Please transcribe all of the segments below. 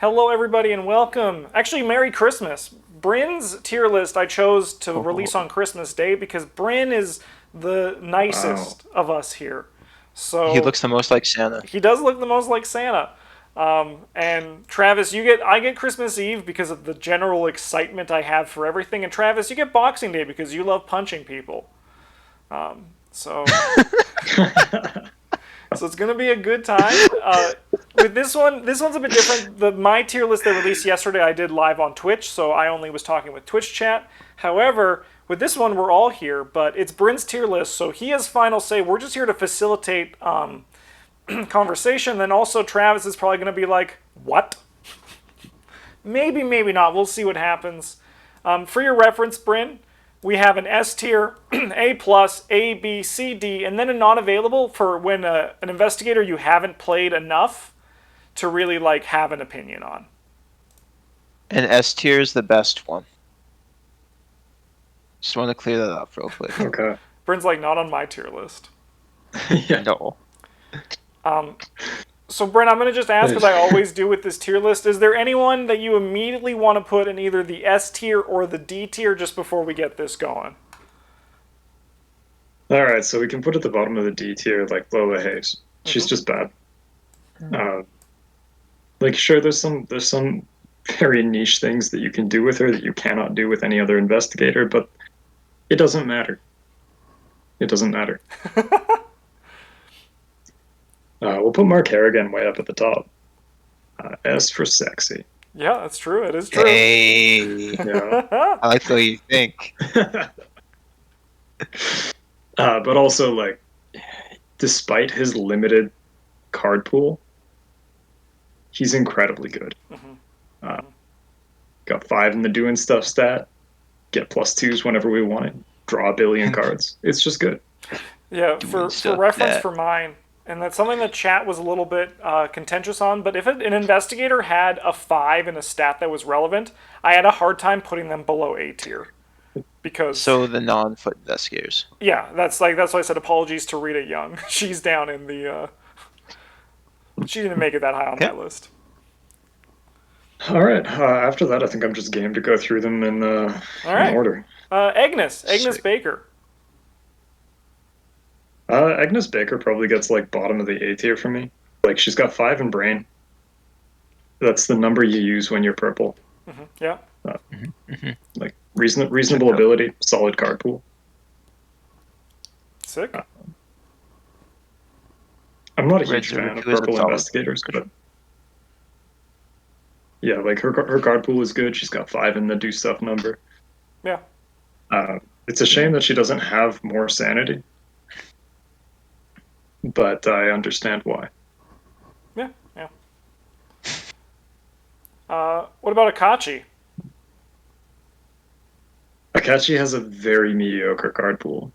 Hello, everybody, and welcome. Actually, Merry Christmas. Bryn's tier list I chose to release on Christmas Day because Bryn is the nicest of us here. He So looks the most like Santa. he does look the most like Santa. And Travis, I get Christmas Eve because of the general excitement I have for everything, and Travis, you get Boxing Day because you love punching people. So So it's gonna be a good time. With this one's a bit different. My tier list they released yesterday, I did live on Twitch, so I only was talking with Twitch chat. However, with this one, we're all here, but it's Bryn's tier list, so he has final say. We're just here to facilitate conversation. Then also, Travis is probably gonna be like, "What?" Maybe, maybe not. We'll see what happens. For your reference, Bryn, we have an S tier, A plus, A, B, C, D, and then a non-available for when an investigator you haven't played enough to really like have an opinion on. And S tier is the best one. Just want to clear that up real quick. Okay. Bryn's like, not on my tier list. Yeah. No. So Bryn, I'm gonna just ask, as I always do with this tier list, is there anyone that you immediately want to put in either the S tier or the D tier just before we get this going? All right, so we can put at the bottom of the D tier like Lola Hayes. She's just bad. Like, sure, there's some very niche things that you can do with her that you cannot do with any other investigator, but it doesn't matter. It doesn't matter. We'll put Mark Harrigan way up at the top. S for sexy. Yeah, that's true. It is true. Hey. Yeah. I like the way you think. But also, like, despite his limited card pool, he's incredibly good. Got 5 in the doing stuff stat. Get +2s whenever we want it. Draw a billion cards. It's just good. Yeah, for reference for mine, and that's something that chat was a little bit contentious on, but if an investigator had a 5 in a stat that was relevant, I had a hard time putting them below A tier. Because So the non-foot investigators. yeah, that's why I said apologies to Rita Young. She's down in the she didn't make it that high on my list. All right. After that, I think I'm just game to go through them in order. Agnes Baker. Agnes Baker probably gets like bottom of the A tier for me. Like, she's got 5 in brain. That's the number you use when you're purple. Yeah. Like, reasonable ability, solid card pool. Sick. I'm not a huge fan of purple investigators, but yeah, like her card pool is good. She's got 5 in the do stuff number. Yeah. It's a shame that she doesn't have more sanity, but I understand why. Yeah. What about Akachi? Akachi has a very mediocre card pool.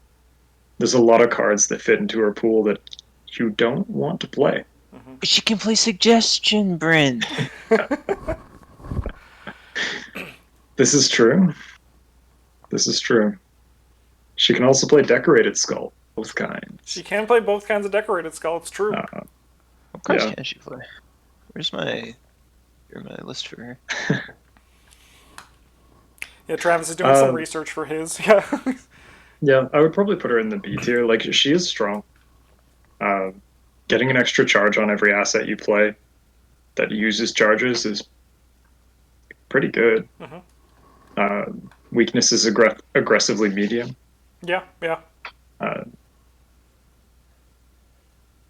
There's a lot of cards that fit into her pool that you don't want to play. But she can play suggestion, Bryn. This is true. She can also play decorated skull, both kinds. She can play both kinds of decorated skull. It's true. What cards can she play? Where's my list for her? Yeah, Travis is doing some research for his. Yeah. Yeah, I would probably put her in the B tier. Like, she is strong. Getting an extra charge on every asset you play that uses charges is pretty good. Weakness is aggressively medium. Yeah. And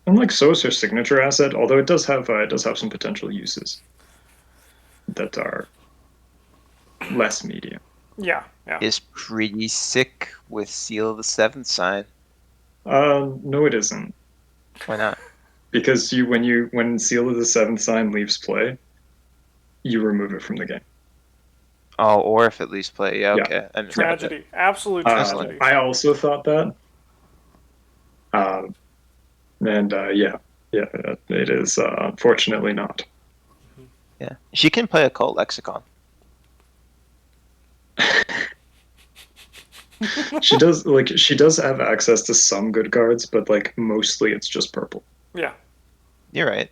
like, so is her signature asset, although it does have some potential uses that are less medium. Yeah. Is pretty sick with Seal of the Seventh Sign. No, it isn't. Why not? Because when Seal of the Seventh Sign leaves play, you remove it from the game. Oh, or if it leaves play, yeah, okay. Yeah. Tragedy, absolute tragedy. I also thought that. It is unfortunately not. Yeah, she can play Occult Lexicon. She does have access to some good cards, but like mostly it's just purple. Yeah. You're right.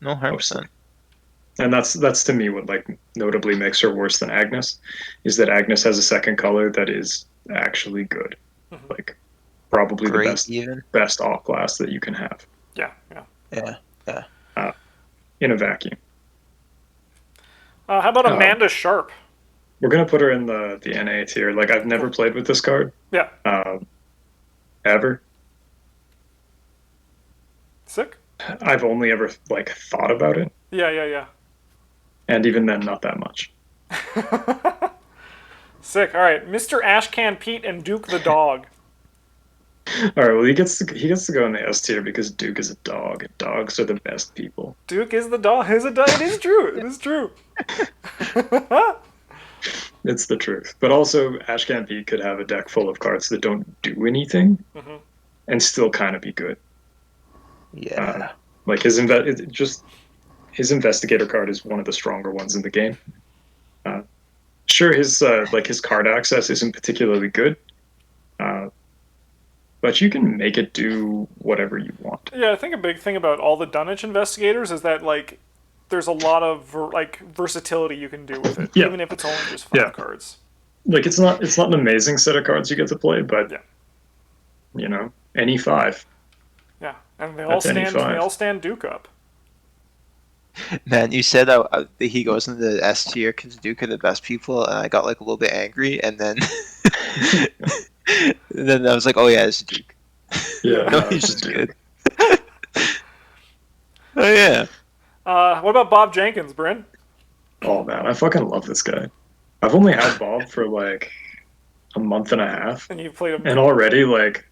No, 100%. And that's to me what like notably makes her worse than Agnes, is that Agnes has a second color that is actually good, like probably Great, the best even. best off class that you can have. Yeah. In a vacuum. How about Amanda Sharp? We're gonna put her in the NA tier. Like I've never played with this card. Yeah. Ever. Sick. I've only ever like thought about it. Yeah. And even then, not that much. Sick. All right, Mr. Ashcan Pete and Duke the dog. All right. Well, he gets to go in the S tier because Duke is a dog, and dogs are the best people. Duke is the dog. Is a dog. It is true. It is true. It's the truth. But also, Ashcan Pete could have a deck full of cards that don't do anything, and still kind of be good. Yeah. Like his investigator card is one of the stronger ones in the game. Sure, his card access isn't particularly good, but you can make it do whatever you want. Yeah, I think a big thing about all the Dunwich investigators is that like there's a lot of versatility you can do with it, even if it's only just 5 cards. Like it's not an amazing set of cards you get to play, but you know, any 5. Yeah, and they all stand Duke up. Man, you said that he goes into the S tier because Duke are the best people, and I got like a little bit angry, and then then I was like, oh yeah, it's Duke. Yeah, no, he's just good. Oh yeah. What about Bob Jenkins, Bryn? Oh man, I fucking love this guy. I've only had Bob for like a month and a half, and you've played him, and already like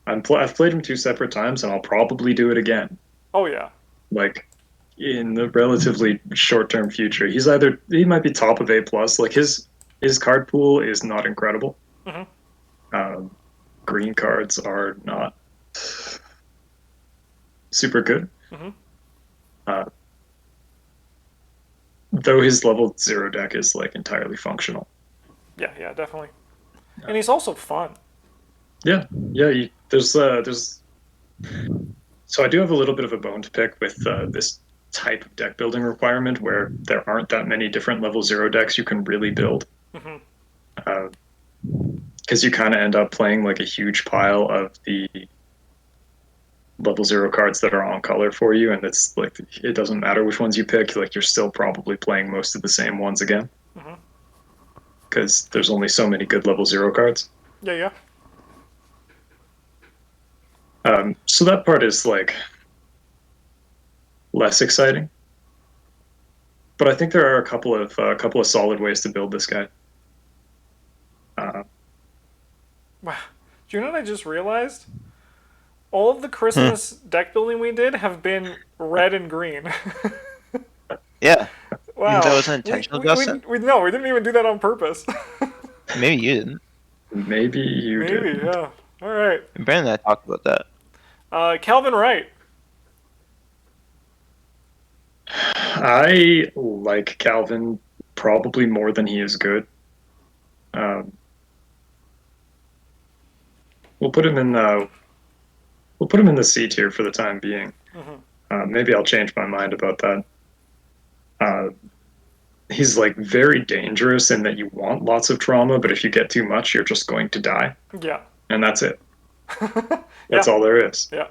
I've played him 2 separate times, and I'll probably do it again. Oh yeah. Like in the relatively short-term future, he might be top of A+. Like his card pool is not incredible. Green cards are not super good. Though his level 0 deck is like entirely functional. Yeah, definitely. And he's also fun. Yeah. There's so I do have a little bit of a bone to pick with this type of deck building requirement where there aren't that many different level 0 decks you can really build. Because you kind of end up playing like a huge pile of the level 0 cards that are on color for you, and it's like it doesn't matter which ones you pick, like you're still probably playing most of the same ones again. Because there's only so many good level 0 cards. Yeah. So that part is like less exciting, but I think there are a couple of solid ways to build this guy. Wow, do you know what I just realized? All of the Christmas deck building we did have been red and green. Yeah. Wow. That was intentional, Justin? No, we didn't even do that on purpose. Maybe you didn't. Maybe you did. Maybe, yeah. All right. And Brandon and I talked about that. Calvin Wright. I like Calvin probably more than he is good. We'll put him in the C tier for the time being. Maybe I'll change my mind about that. He's like very dangerous in that you want lots of trauma, but if you get too much, you're just going to die. Yeah. And that's it. That's all there is. Yeah.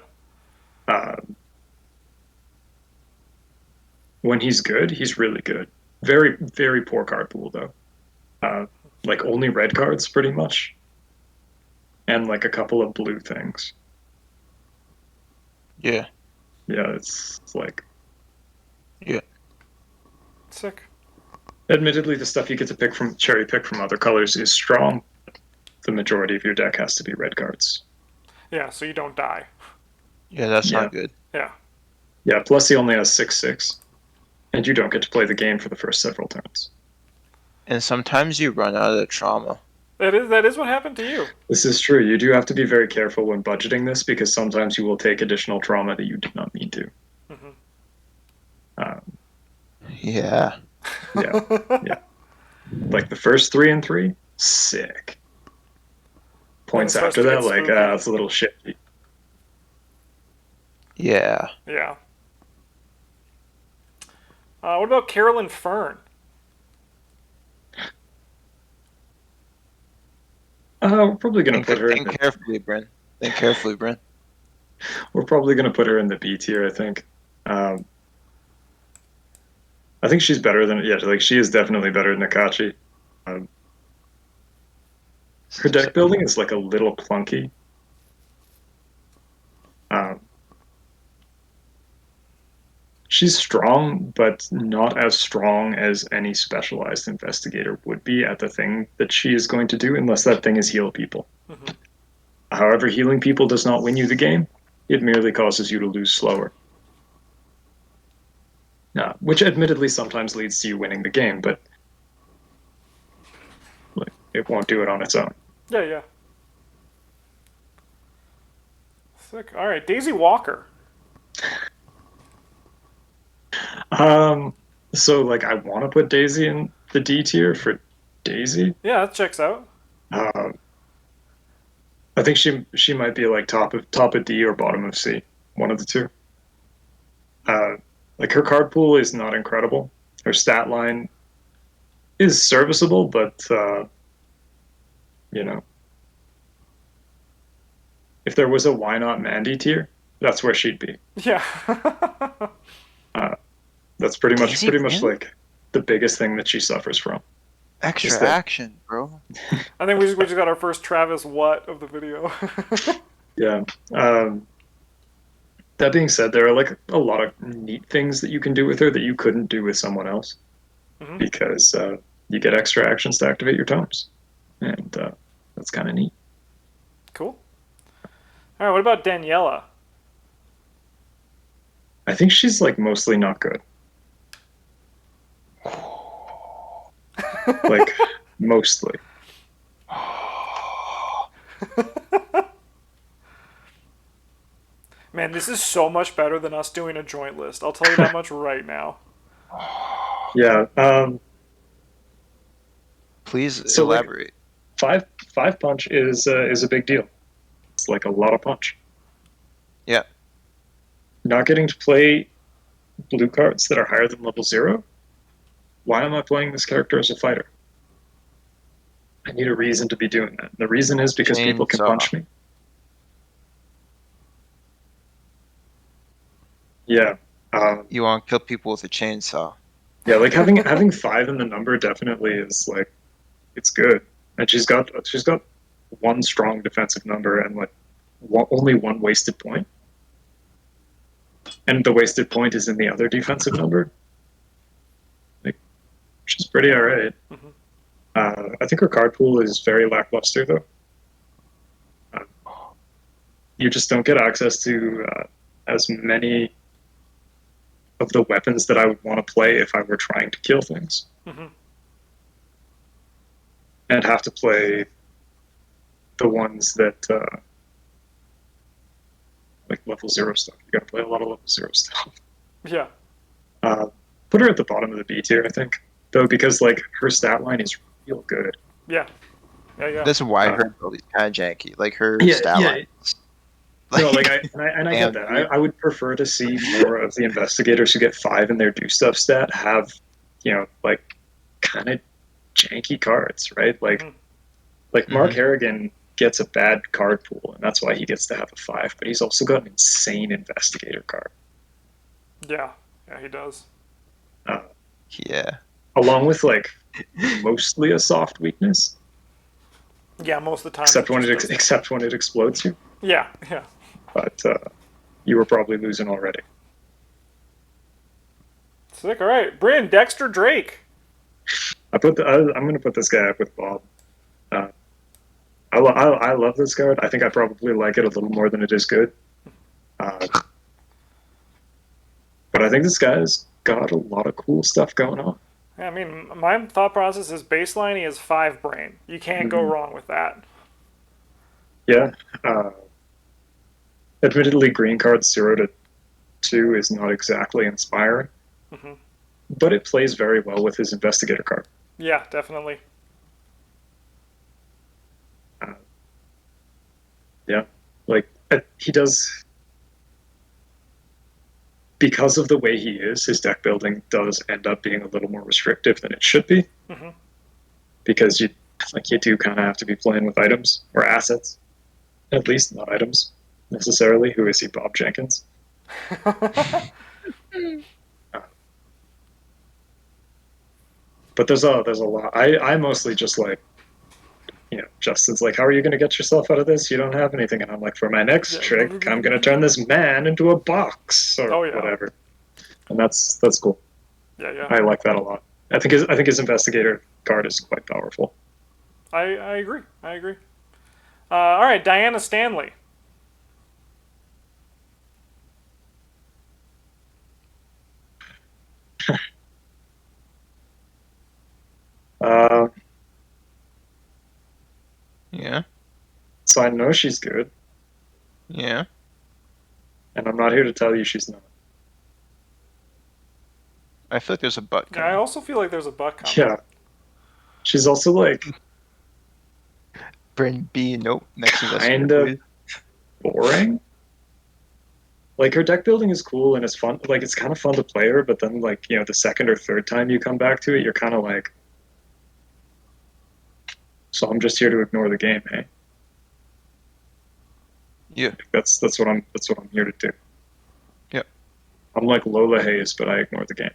When he's good, he's really good. Very, very poor card pool, though. Like only red cards, pretty much. And like a couple of blue things. Yeah. Yeah, it's like... Yeah. Sick. Admittedly, the stuff you get to cherry pick from other colors is strong. The majority of your deck has to be red cards. Yeah, so you don't die. Yeah, that's not good. Yeah. Yeah, plus he only has 6/6. And you don't get to play the game for the first several turns. And sometimes you run out of trauma. That is what happened to you. This is true. You do have to be very careful when budgeting this because sometimes you will take additional trauma that you did not mean to. Yeah. Yeah. Like the first 3 and 3, sick. Points after that, like, it's a little shitty. Yeah. Yeah. What about Carolyn Fern? We're probably going to put her in Think the, carefully, Bryn. Think carefully, Bryn. we're probably going to put her in the B tier, I think. I think she's better than, yeah, like she is definitely better than Akachi. Her deck building is like a little clunky. She's strong, but not as strong as any specialized investigator would be at the thing that she is going to do, unless that thing is heal people. Mm-hmm. However, healing people does not win you the game. It merely causes you to lose slower. Which admittedly sometimes leads to you winning the game, but it won't do it on its own. Yeah, yeah. Sick. All right, Daisy Walker. So like I want to put Daisy in the D tier for Daisy. Yeah, that checks out. I think she might be like top of D or bottom of C, one of the two. Like her card pool is not incredible. Her stat line is serviceable, but you know, if there was a why not Mandy tier, that's where she'd be. Yeah. That's pretty Daisy much Bryn? like the biggest thing that she suffers from. Extra Is that- action, bro. I think we just got our first Travis what of the video. Yeah. That being said, there are like a lot of neat things that you can do with her that you couldn't do with someone else, Mhm. because you get extra actions to activate your tomes, and that's kind of neat. Cool. All right, what about Daniela? I think she's like mostly not good. Like mostly. Man, this is so much better than us doing a joint list. I'll tell you that much right now. Yeah. Please So, like, elaborate. Five punch is a big deal. It's like a lot of punch. Yeah. Not getting to play blue cards that are higher than level 0. Why am I playing this character as a fighter? I need a reason to be doing that. The reason is because people can Chainsaw. punch me. Yeah. You want to kill people with a chainsaw. Yeah, like having 5 in the number definitely is like, it's good. And she's got one strong defensive number and like only one wasted point. And the wasted point is in the other defensive number. Like, she's pretty alright. Mhm. I think her card pool is very lackluster though. You just don't get access to as many of the weapons that I would want to play if I were trying to kill things. Mhm. And have to play the ones that like level 0 stuff. You gotta play a lot of level 0 stuff. Yeah. Put her at the bottom of the B tier, I think, though, because like her stat line is real good. Yeah. Yeah, yeah. That's why her build is kind of janky. Like her Yeah, style yeah. line. No, like I get that. I would prefer to see more of the investigators who get 5 in their do stuff stat have, like kind of janky cards, right? Like, Mhm. like Mark Mhm. Harrigan gets a bad card pool, and that's why he gets to have a 5. But he's also got an insane investigator card, Yeah. Yeah, he does. Yeah. along with like mostly a soft weakness, Yeah, most of the time. except when just does. except when it explodes you. Yeah, yeah. But you were probably losing already. Sick. All right, Bryn, Dexter Drake. I'm going to put this guy up with Bob. I love this card. I think I probably like it a little more than it is good. But I think this guy's got a lot of cool stuff going on. Yeah, I mean, my thought process is baseline. He has 5 brain. You can't go wrong with that. Yeah. Admittedly, green cards 0 to 2 is not exactly inspiring, Mhm. but it plays very well with his investigator card. Yeah, definitely. Yeah, like he does, because of the way he is, his deck building does end up being a little more restrictive than it should be. Mm-hmm. Because you do kind of have to be playing with items or assets, at least not items necessarily. Who is he, Bob Jenkins? But there's a lot. I mostly just like, Justin's like, how are you going to get yourself out of this? You don't have anything. And I'm like, for my next trick, I'm going to turn this man into a box or whatever. And that's cool. Yeah. I like that a lot. I think his investigator card is quite powerful. I agree. All right, Diana Stanley. Yeah. So I know she's good. Yeah. And I'm not here to tell you she's not. I feel like there's a butt coming. I also feel like there's a butt coming. Yeah. She's also like Bryn B. Nope. Next kind of boring. Like, her deck building is cool and it's fun. Like, it's kind of fun to play her, but then, like, the second or third time you come back to it, you're kind of like, so I'm just here to ignore the game, hey? Yeah. That's what I'm here to do. Yeah. I'm like Lola Hayes, but I ignore the game.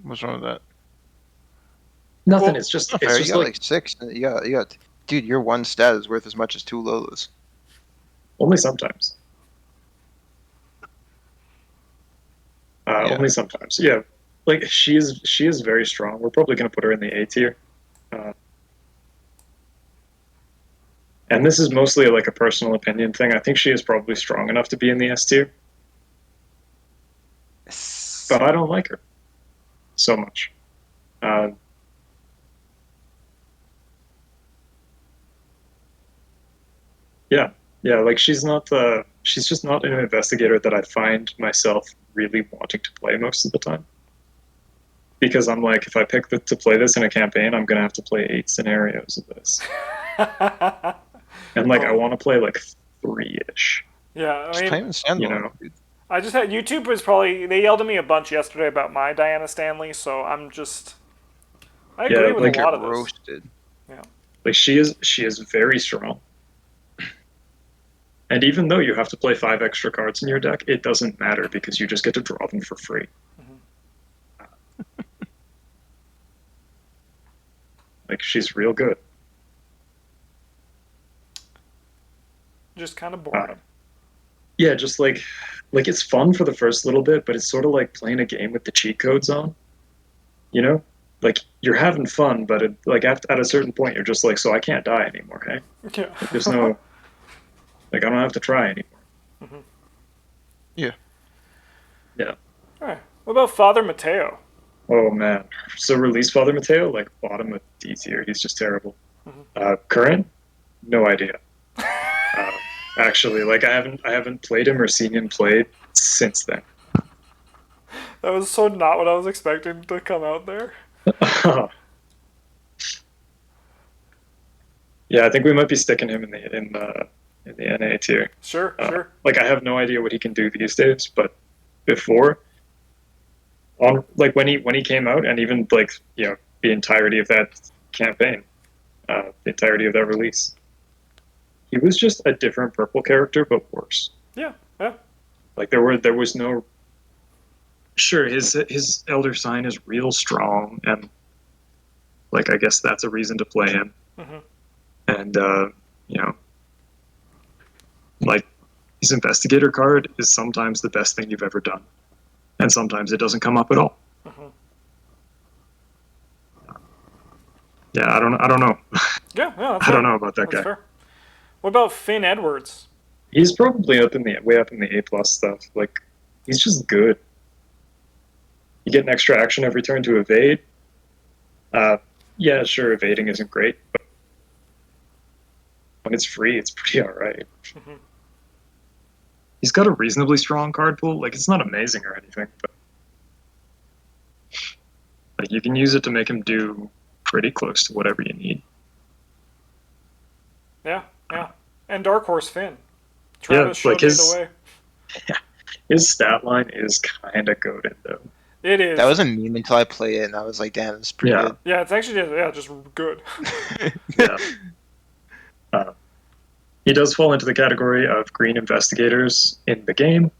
What's wrong with that? Nothing. Well, it's just you got like 6. You got dude. Your one stat is worth as much as 2 Lolas. Only sometimes. Only sometimes. Yeah. Like, she is very strong. We're probably going to put her in the A tier. And this is mostly like a personal opinion thing. I think she is probably strong enough to be in the S tier. But I don't like her so much. Yeah, like she's just not an investigator that I find myself really wanting to play most of the time. Because I'm like, if I pick to play this in a campaign, I'm going to have to play 8 scenarios of this. And, like, I want to play, like, 3-ish. Yeah, I mean, I just had, YouTube was probably, they yelled at me a bunch yesterday about my Diana Stanley, so I agree with a lot of this. Roasted. Yeah. Like, she is very strong. And even though you have to play 5 extra cards in your deck, it doesn't matter because you just get to draw them for free. Like, she's real good. Just kind of boring. Yeah, just like it's fun for the first little bit, but it's sort of like playing a game with the cheat codes on. Like, you're having fun, but at a certain point, you're just like, so I can't die anymore, hey? Yeah. Like, there's no, like, I don't have to try anymore. Mm-hmm. Yeah. Yeah. All right. What about Father Mateo? Oh, man. So release Father Mateo, like, bottom of D tier. He's just terrible. Mm-hmm. Current? No idea. Actually, like, I haven't played him or seen him played since then. That was so not what I was expecting to come out there. Yeah, I think we might be sticking him in the NA tier. Sure. Like, I have no idea what he can do these days, but before, when he came out, and even the entirety of that campaign, the entirety of that release, he was just a different purple character, but worse. Yeah. Like, there was no. Sure, his elder sign is real strong, and like, I guess that's a reason to play him. Mm-hmm. And like, his investigator card is sometimes the best thing you've ever done, and sometimes it doesn't come up at all. Mm-hmm. Yeah, I don't know. Yeah, I don't know about that guy. Fair. What about Finn Edwards? He's probably way up in the A+ stuff. Like, he's just good. You get an extra action every turn to evade. Yeah, sure, evading isn't great, but when it's free, it's pretty alright. Mm-hmm. He's got a reasonably strong card pool. Like, it's not amazing or anything, but like, you can use it to make him do pretty close to whatever you need. Yeah. And Dark Horse Finn. Travis showed me the way. His stat line is kind of goated, though. It is. That was a meme until I played it, and I was like, damn, this is pretty Yeah. good. Yeah, it's actually just good. Yeah. He does fall into the category of green investigators in the game,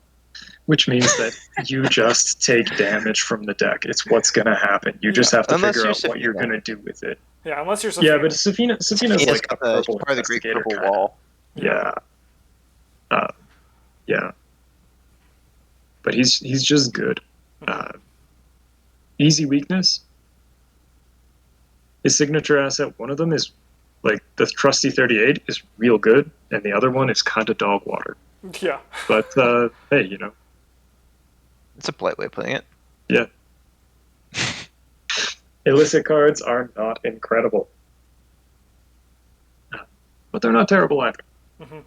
which means that you just take damage from the deck. It's what's going to happen. You just have to Unless figure you're out what you're Safina. going to do with it. Yeah, unless you're Safina. Yeah, but Safina's Yeah, like a purple part of the great investigator purple kinda. wall. Yeah. Yeah. But he's just good. Easy weakness. His signature asset, one of them is like the trusty 38 is real good, and the other one is kind of dog water. Yeah. But hey, you know. It's a polite way of putting it. Yeah. Illicit cards are not incredible. But they're not terrible either. Mm-hmm.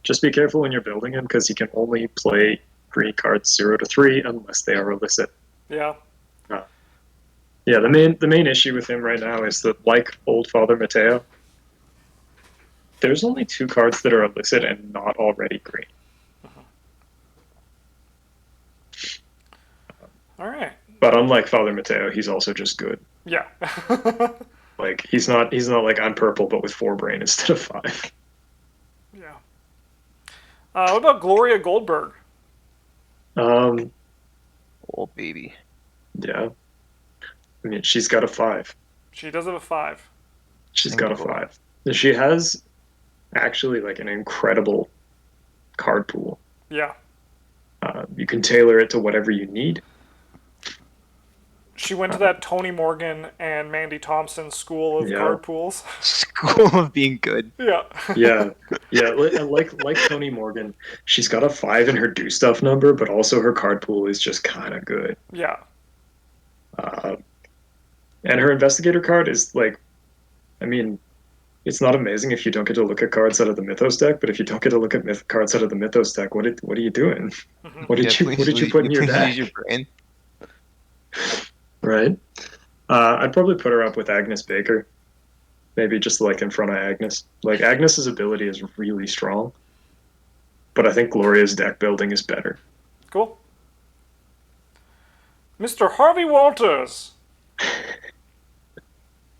Just be careful when you're building him, because you can only play green cards 0 to 3 unless they are illicit. Yeah. Yeah, the main issue with him right now is that, like Old Father Mateo, there's only 2 cards that are illicit and not already green. All right. But unlike Father Mateo, he's also just good. Yeah. Like he's not like I'm purple but with 4 brain instead of 5. Yeah. What about Gloria Goldberg? Oh, baby. Yeah. I mean, she's got a 5. She does have a 5. She's got a 5. She has actually like an incredible card pool. Yeah. You can tailor it to whatever you need. She went to that Tony Morgan and Mandy Thompson school of card pools. School of being good. Yeah. Yeah. Like Tony Morgan, she's got a 5 in her do stuff number, but also her card pool is just kind of good. Yeah. And her investigator card is like, I mean, it's not amazing if you don't get to look at cards out of the Mythos deck, but if you don't get to look at cards out of the Mythos deck, what are you doing? Mm-hmm. What did you put in your deck? Use your brain. Right. I'd probably put her up with Agnes Baker, maybe just like in front of Agnes. Like Agnes's ability is really strong, but I think Gloria's deck building is better. Cool. Mr. Harvey Walters.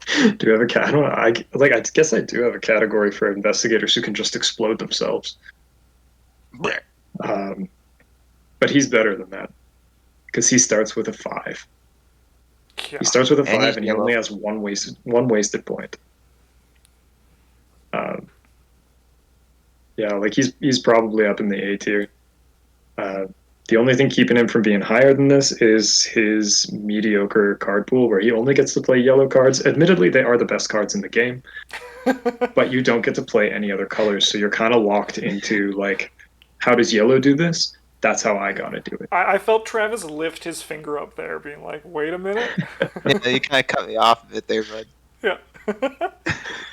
Do you have a I guess I do have a category for investigators who can just explode themselves. But he's better than that because he starts with a 5. Yeah. He starts with a 5 he's and he yellow. only has one wasted point. Yeah, like he's probably up in the A tier. The only thing keeping him from being higher than this is his mediocre card pool, where he only gets to play yellow cards. Admittedly, they are the best cards in the game, but you don't get to play any other colors, so you're kind of locked into, like, how does yellow do this? That's how I gotta do it. I felt Travis lift his finger up there, being like, wait a minute. Yeah, you kind of cut me off a bit there, bud. Yeah.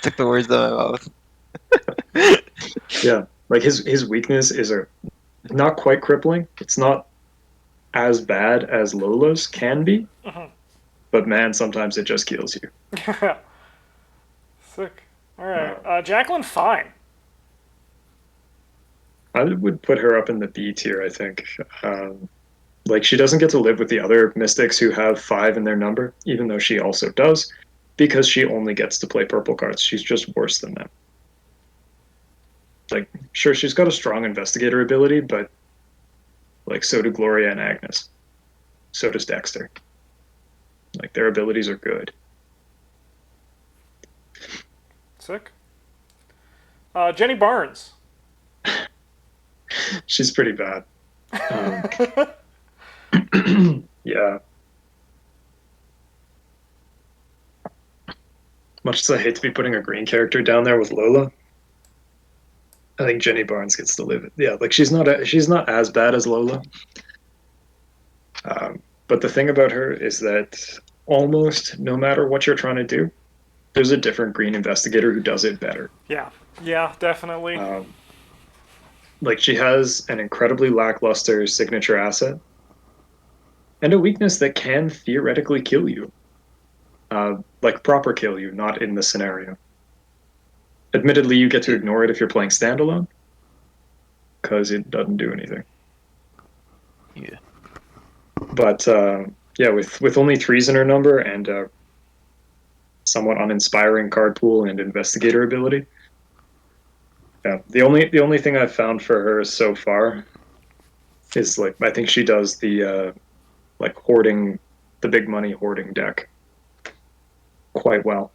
Took the words out of my mouth. Yeah, like his weakness is not quite crippling. It's not as bad as Lola's can be, but man, sometimes it just kills you. Yeah. Sick. All right. Jacqueline Fine. I would put her up in the B tier, I think. Like, she doesn't get to live with the other mystics who have 5 in their number, even though she also does, because she only gets to play purple cards. She's just worse than them. Like, sure, she's got a strong investigator ability, but, like, so do Gloria and Agnes. So does Dexter. Like, their abilities are good. Sick. Jenny Barnes. She's pretty bad. Yeah. Much as I hate to be putting a green character down there with Lola, I think Jenny Barnes gets to live it. Yeah, like she's not as bad as Lola. But the thing about her is that almost no matter what you're trying to do, there's a different green investigator who does it better. Yeah. Yeah, definitely. Like, she has an incredibly lackluster signature asset and a weakness that can theoretically kill you. Like, proper kill you, not in the scenario. Admittedly, you get to ignore it if you're playing standalone, because it doesn't do anything. Yeah. But yeah, with only 3s in her number and somewhat uninspiring card pool and investigator ability. Yeah, the only thing I've found for her so far is like I think she does the like hoarding, the big money hoarding deck quite well.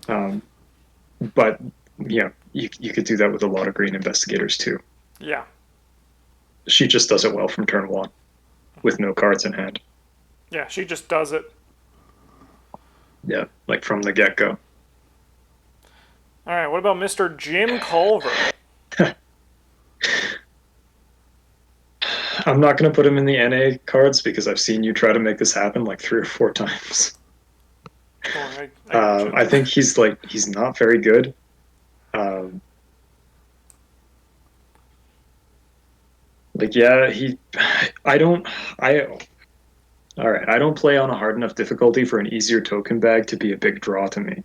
But yeah, you could do that with a lot of green investigators too. Yeah. She just does it well from turn 1 with no cards in hand. Yeah, she just does it. Yeah, like from the get-go. All right, what about Mr. Jim Culver? I'm not going to put him in the NA cards because I've seen you try to make this happen like 3 or 4 times. Oh, I think he's not very good. Like yeah, I don't play on a hard enough difficulty for an easier token bag to be a big draw to me.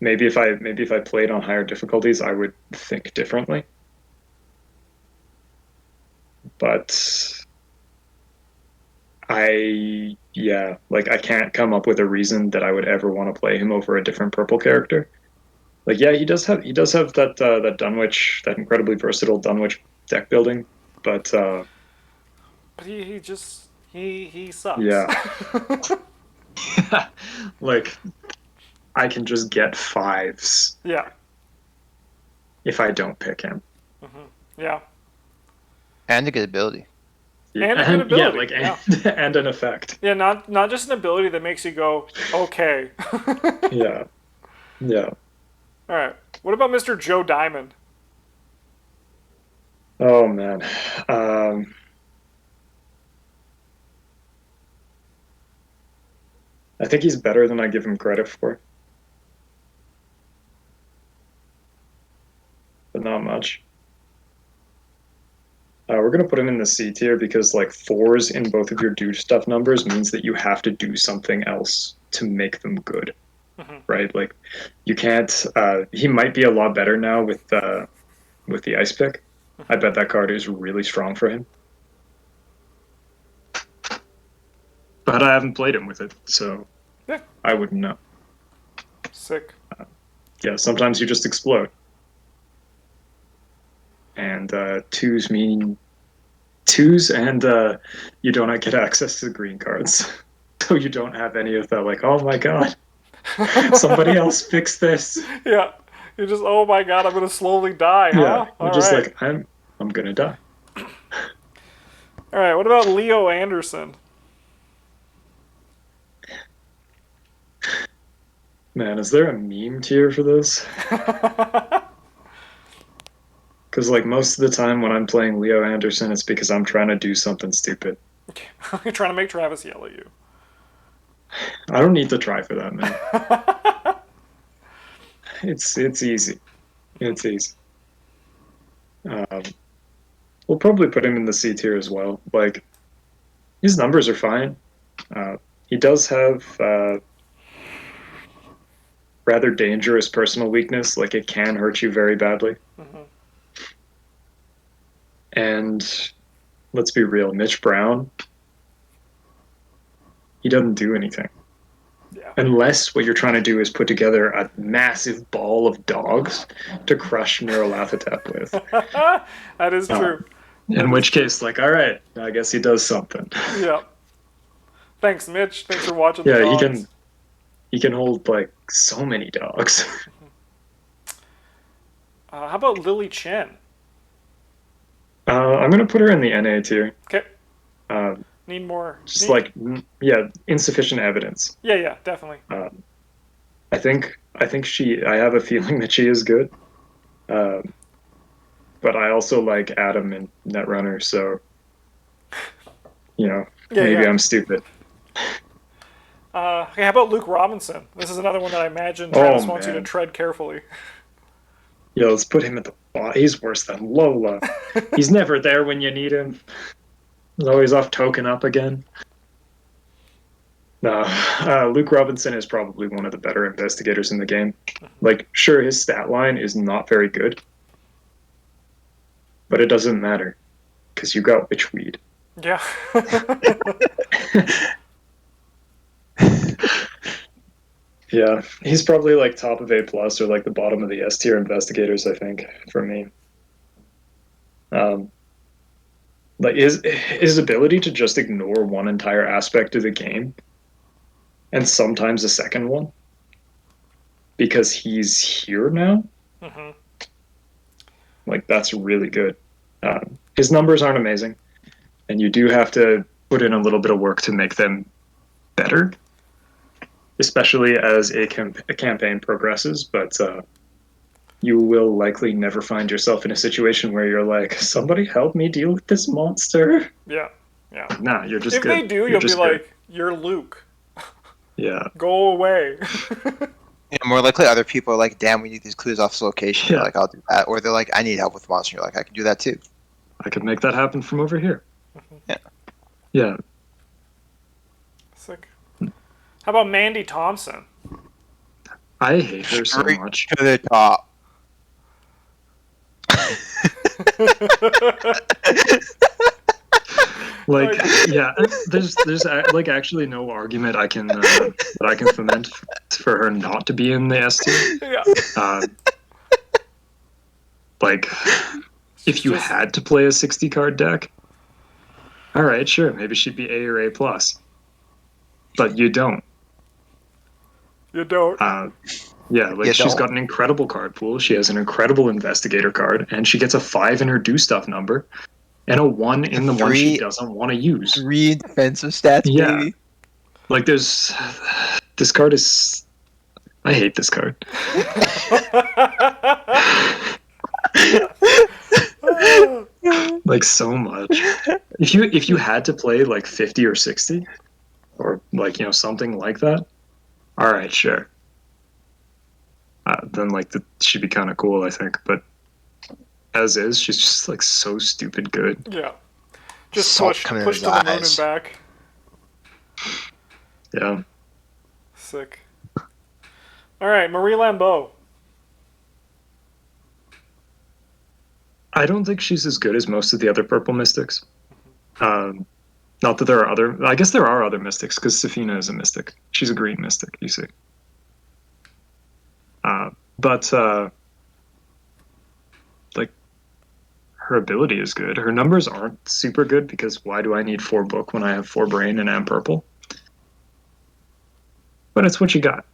Maybe if I played on higher difficulties, I would think differently. But I can't come up with a reason that I would ever want to play him over a different purple character. Like yeah, he does have that that Dunwich, that incredibly versatile Dunwich deck building, but he just he sucks. Yeah. Like I can just get 5s. Yeah. If I don't pick him. Yeah. And a good ability. And a good ability. And an effect. Yeah, not just an ability that makes you go, okay. Yeah. Yeah. All right. What about Mr. Joe Diamond? Oh man. I think he's better than I give him credit for. But not much. We're going to put him in the C tier because like 4s in both of your do stuff numbers means that you have to do something else to make them good. Right? Like you can't he might be a lot better now with the ice pick. I bet that card is really strong for him. But I haven't played him with it, so yeah. I wouldn't know. Sick. Yeah, sometimes you just explode. And 2s mean 2s, and you don't get access to the green cards. So you don't have any of that, like, oh my god, somebody else fix this. Yeah, you're just, oh my god, I'm going to slowly die, huh? Yeah, you're All just right. like, I'm going to die. All right, what about Leo Anderson? Man, is there a meme tier for this? Because like most of the time when I'm playing Leo Anderson, it's because I'm trying to do something stupid. Okay. You're trying to make Travis yell at you. I don't need to try for that, man. It's easy. It's easy. We'll probably put him in the C tier as well. Like, his numbers are fine. He does have rather dangerous personal weakness. Like, it can hurt you very badly. And let's be real, Mitch Brown, he doesn't do anything. Yeah. Unless what you're trying to do is put together a massive ball of dogs to crush Nyarlathotep with. That is true. In which case, like, all right, I guess he does something. Yeah. Thanks, Mitch. Thanks for watching. Yeah, the dogs. he can hold like so many dogs. How about Lily Chen? I'm gonna put her in the NA tier. Okay. Need more. Just insufficient evidence. Yeah, definitely. I think I have a feeling that she is good. But I also like Adam and Netrunner, so maybe I'm stupid. Okay, how about Luke Robinson? This is another one that I imagine Travis wants you to tread carefully. Yeah, let's put him at the bottom. He's worse than Lola. He's never there when you need him. He's always off token up again. No, Luke Robinson is probably one of the better investigators in the game. Like, sure, his stat line is not very good. but it doesn't matter because you got witchweed. Yeah. Yeah, he's probably like top of A plus or like the bottom of the S tier investigators, I think, for me. Like his ability to just ignore one entire aspect of the game and sometimes a second one because he's here now. Mm-hmm. Like that's really good. His numbers aren't amazing, and you do have to put in a little bit of work to make them better, especially as a campaign progresses. But you will likely never find yourself in a situation where you're like, somebody help me deal with this monster. Yeah. Yeah. Nah, you're just if good. they do, you'll be like, you're Luke. Yeah. Go away. Yeah, more likely other people are like, damn, we need these clues off this location. Yeah. You're like, I'll do that. Or they're like, I need help with the monster. You're like, I can do that too. I could make that happen from over here. Yeah. Yeah. Sick. How about Mandy Thompson? I hate her so Straight much. to the top. Like, yeah, there's like actually no argument I can that I can foment for her not to be in the S tier. Yeah. Like, if you had to play a 60 card deck, all right, sure, maybe she'd be A or A plus, but you don't. You don't. Yeah, like You she's don't. got an incredible card pool. She has an incredible investigator card, and she gets a 5 in her do stuff number, and a 1 in the one she doesn't want to use. 3 defensive stats, Yeah. baby. Like this card is. I hate this card. Like so much. If you had to play like 50 or 60, or like something like that, all right, sure. Then like she'd be kind of cool, I think. But as is, she's just like so stupid good. Yeah. Just Salt push coming in to his the moon and eyes. back. Yeah. Sick. All right, Marie Lambeau. I don't think she's as good as most of the other purple mystics. Not that there are other. I guess there are other mystics because Safina is a mystic. She's a green mystic, you see. But like her ability is good. Her numbers aren't super good because why do I need 4 book when I have 4 brain and am purple? But it's what you got.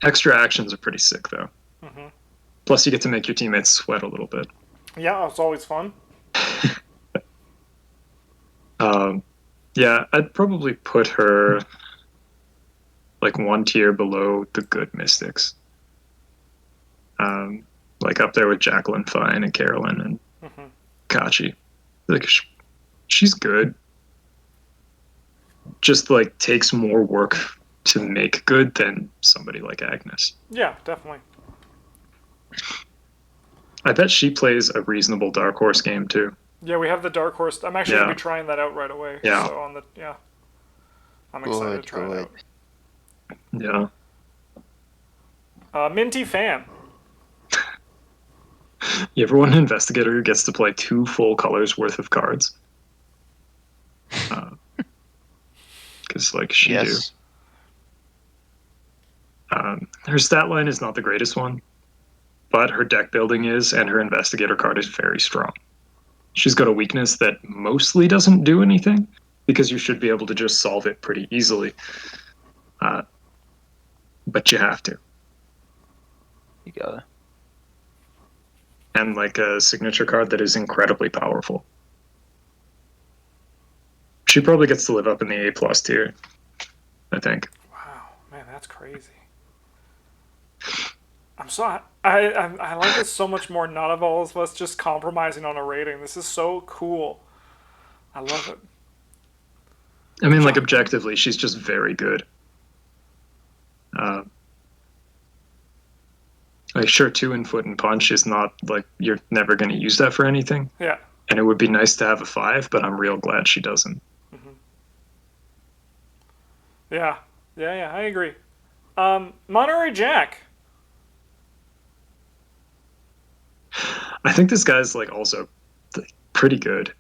Extra actions are pretty sick though. Mm-hmm. Plus, you get to make your teammates sweat a little bit. Yeah, it's always fun. Yeah, I'd probably put her like 1 tier below the good mystics. Like up there with Jacqueline Fine and Carolyn and Kachi. Like she's good. Just like takes more work to make good than somebody like Agnes. Yeah, definitely. I bet she plays a reasonable Dark Horse game too. Yeah, we have the Dark Horse. I'm actually gonna be trying that out right away. Yeah. So I'm excited to try it out. Yeah. Minh Thi Phan. You ever want an investigator who gets to play 2 full colors worth of cards? Because like she do. Her stat line is not the greatest one, but her deck building is, and her investigator card is very strong. She's got a weakness that mostly doesn't do anything, because you should be able to just solve it pretty easily. But you have to. You gotta. And like a signature card that is incredibly powerful. She probably gets to live up in the A plus tier, I think. Wow, man, that's crazy. I like this so much more. None of all of us just compromising on a rating. This is so cool. I love it. I mean, like objectively, she's just very good. Like sure, 2 in foot and punch is not like you're never going to use that for anything. Yeah. And it would be nice to have a 5, but I'm real glad she doesn't. Yeah, I agree. Monterey Jack. I think this guy's like also pretty good.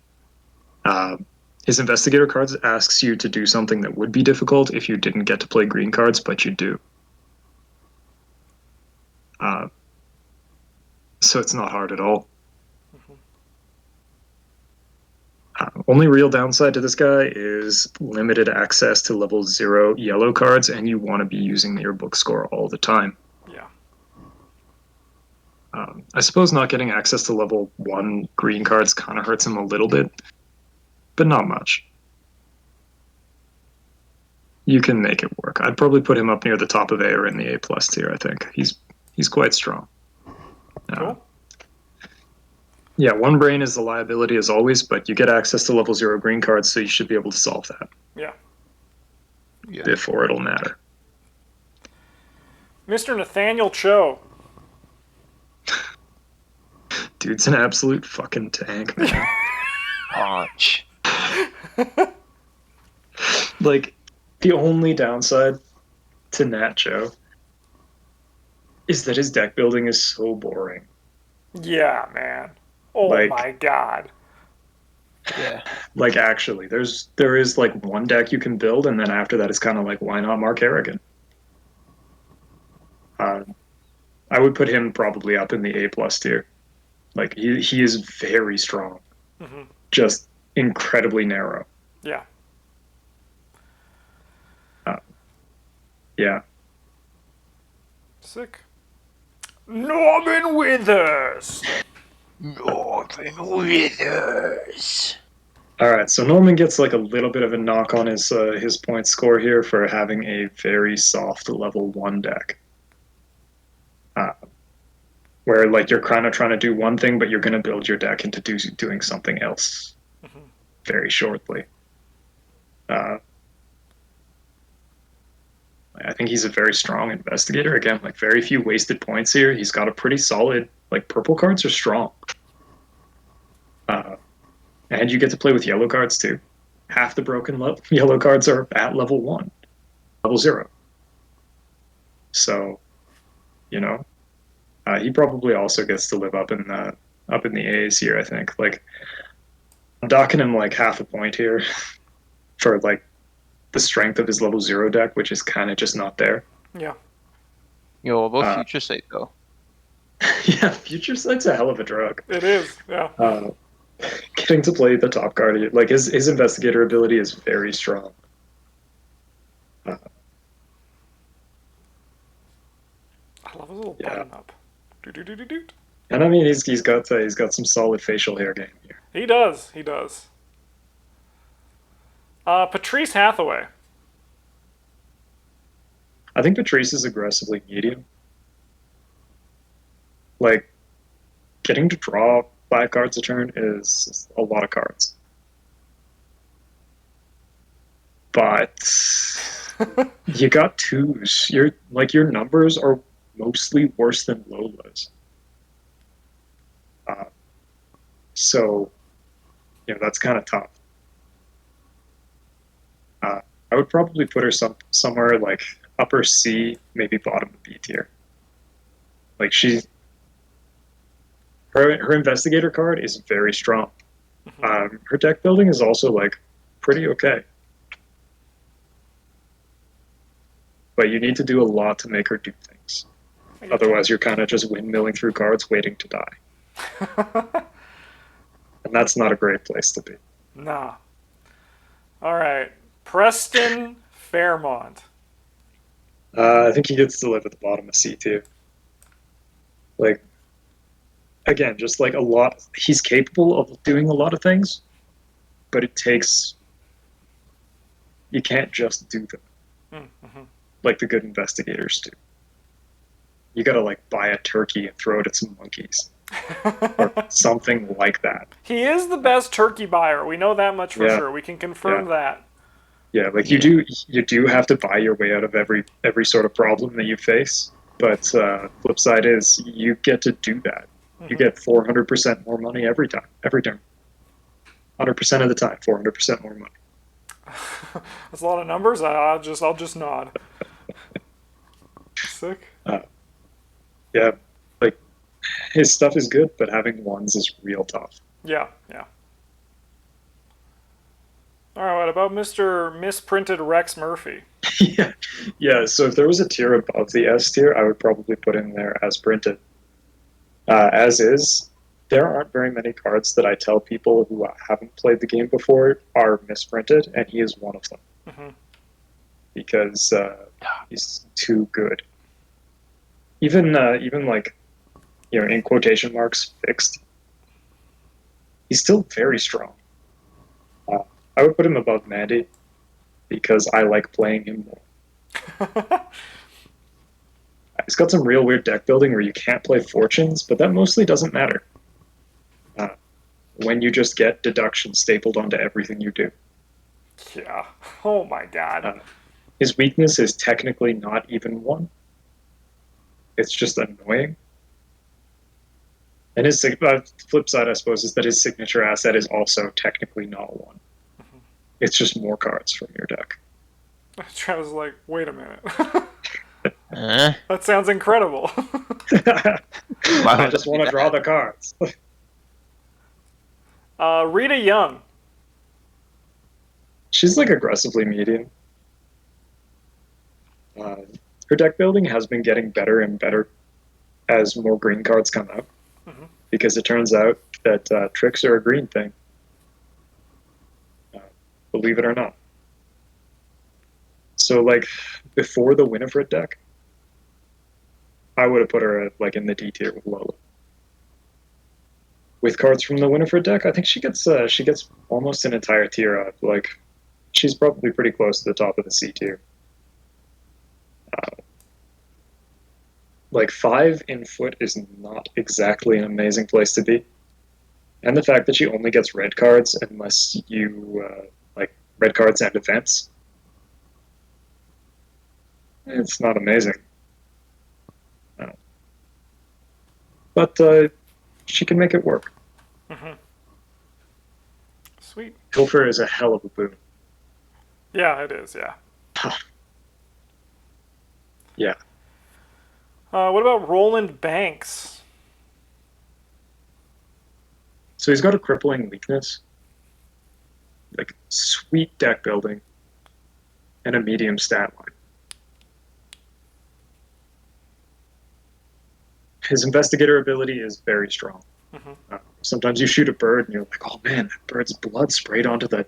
His investigator cards asks you to do something that would be difficult if you didn't get to play green cards, but you do. So it's not hard at all. Only real downside to this guy is limited access to level 0 yellow cards, and you want to be using your book score all the time. Yeah. I suppose not getting access to level 1 green cards kind of hurts him a little bit, but not much. You can make it work. I'd probably put him up near the top of A or in the A+ tier, I think. He's quite strong. Cool. Yeah, 1 brain is the liability as always, but you get access to level 0 green cards, so you should be able to solve that. Yeah. Before it'll matter. Mr. Nathaniel Cho. Dude's an absolute fucking tank, man. Punch. Like, the only downside to Nat Cho is that his deck building is so boring. Yeah, man. Oh Like- my god. Yeah. Like, actually, there is like one deck you can build, and then after that, it's kind of like, why not Mark Harrigan? I would put him probably up in the A+ tier. Like, he is very strong. Mm-hmm. Just incredibly narrow. Yeah. Yeah. Sick. Norman Withers. Northern Withers. All right, so Norman gets like a little bit of a knock on his point score here for having a very soft level 1 deck. Where like you're kind of trying to do one thing, but you're going to build your deck into doing something else very shortly. I think he's a very strong investigator. Again, like very few wasted points here. He's got a pretty solid, like purple cards are strong. And you get to play with yellow cards too. Half the broken yellow cards are at level 1, level 0. So, you know, he probably also gets to live up in the A's here, I think. Like, I'm docking him like half a point here for like the strength of his level 0 deck, which is kind of just not there. Yeah. Yo, what about Future Sight though? Yeah, Future Sight's a hell of a drug. It is. Yeah. Getting to play the top card, like his investigator ability is very strong. I love his little button up. Do. And I mean, he's got some solid facial hair game here. He does. He does. Patrice Hathaway. I think Patrice is aggressively medium. Like, getting to draw 5 cards a turn is a lot of cards. But you got 2s. Your numbers are mostly worse than Lola's. So, you know, that's kind of tough. I would probably put her somewhere like upper C, maybe bottom of B tier. Like her investigator card is very strong. Her deck building is also like pretty okay. But you need to do a lot to make her do things. Otherwise, you're kind of just windmilling through cards waiting to die. And that's not a great place to be. Nah. All right. Preston Fairmont. I think he gets to live at the bottom of C tier. Like, again, just like a lot. He's capable of doing a lot of things, but it takes. You can't just do them like the good investigators do. You gotta like buy a turkey and throw it at some monkeys. Or something like that. He is the best turkey buyer. We know that much for Yeah. sure. We can confirm that. Yeah, like you do have to buy your way out of every sort of problem that you face. But flip side is you get to do that. You get 400% more money every turn. 100% of the time, 400% more money. That's a lot of numbers. I'll just nod. Sick. Yeah, like His stuff is good, but having ones is real tough. Yeah, yeah. All right, what about Mr. Misprinted Rex Murphy? Yeah, yeah. So if there was a tier above the S tier, I would probably put him there as printed. As is, there aren't very many cards that I tell people who haven't played the game before are misprinted, and he is one of them. Mm-hmm. Because he's too good. Even like, in quotation marks, fixed. He's still very strong. I would put him above Mandy because I like playing him more. He's got some real weird deck building where you can't play fortunes, but that mostly doesn't matter. When you just get deduction stapled onto everything you do. Yeah. Oh my god. His weakness is technically not even one. It's just annoying. And his flip side, I suppose, is that his signature asset is also technically not one. Mm-hmm. It's just more cards from your deck. I was like, wait a minute. That sounds incredible. I just want to draw the cards. Rita Young. She's like aggressively medium. Her deck building has been getting better and better as more green cards come out. Mm-hmm. Because it turns out that tricks are a green thing. Believe it or not. So, like, before the Winifred deck, I would have put her like in the D tier with Lola. With cards from the Winifred deck, I think she gets almost an entire tier up. Like, she's probably pretty close to the top of the C tier. Like 5 in foot is not exactly an amazing place to be, and the fact that she only gets red cards unless you like red cards and defense, it's not amazing. But she can make it work. Mm-hmm. Sweet. Culver is a hell of a boon. Yeah, it is, yeah. Yeah. What about Roland Banks? So he's got a crippling weakness. Like, sweet deck building. And a medium stat line. His investigator ability is very strong. Mm-hmm. Sometimes you shoot a bird and you're like, oh man, that bird's blood sprayed onto the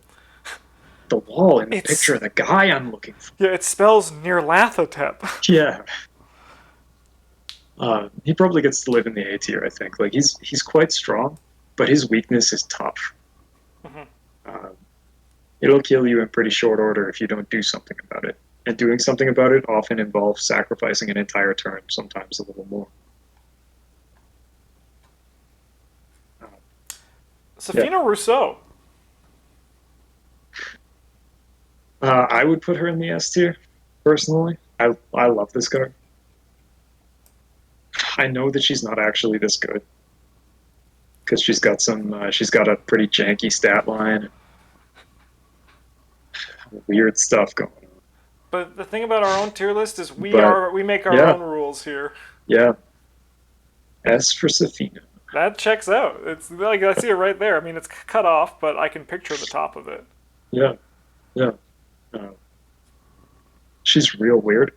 wall in the picture of the guy I'm looking for. Yeah, it spells Nyarlathotep. Yeah. He probably gets to live in the A tier, I think. Like, he's quite strong, but his weakness is tough. Mm-hmm. It'll kill you in pretty short order if you don't do something about it. And doing something about it often involves sacrificing an entire turn, sometimes a little more. Safina Rousseau. I would put her in the S tier, personally. I love this card. I know that she's not actually this good. Because she's got a pretty janky stat line. Weird stuff going on. But the thing about our own tier list is we make our own rules here. Yeah. S for Safina. That checks out. It's like, I see it right there. I mean, it's cut off, but I can picture the top of it. Yeah. Yeah. She's real weird.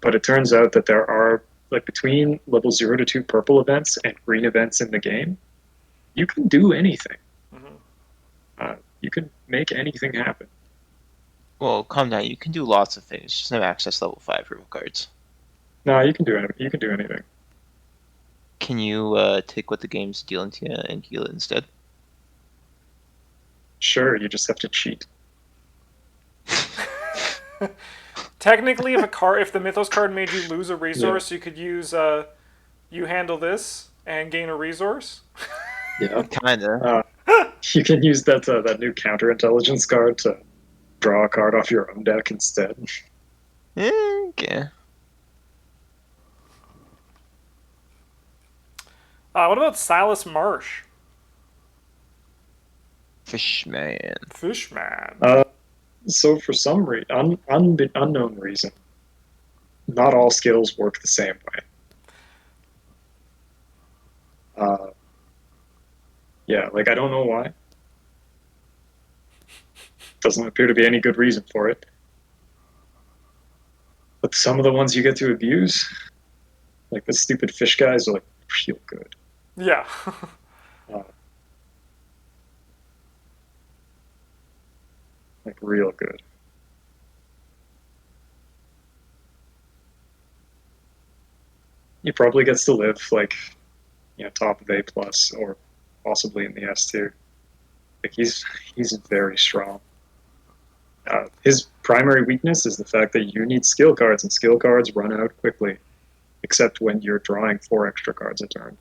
But it turns out that there are, like, between level 0 to 2 purple events and green events in the game, you can do anything. Mm-hmm. You can make anything happen. Well, calm down. You can do lots of things. Just no access level 5 purple cards. No, you can do anything. You can do anything. Can you take what the game's dealing to you and heal it instead? Sure, you just have to cheat. Technically, if the Mythos card made you lose a resource, you could use you handle this and gain a resource. Yeah, kinda. You can use that new counterintelligence card to draw a card off your own deck instead. Okay. What about Silas Marsh? Fishman. So for some unknown reason, not all skills work the same way. Uh, yeah, like I don't know why. Doesn't appear to be any good reason for it. But some of the ones you get to abuse, like the stupid fish guys, are like real good. Yeah. Uh, like real good. He probably gets to live like, top of A plus or possibly in the S tier. Like he's very strong. His primary weakness is the fact that you need skill cards, and skill cards run out quickly, except when you're drawing 4 extra cards a turn.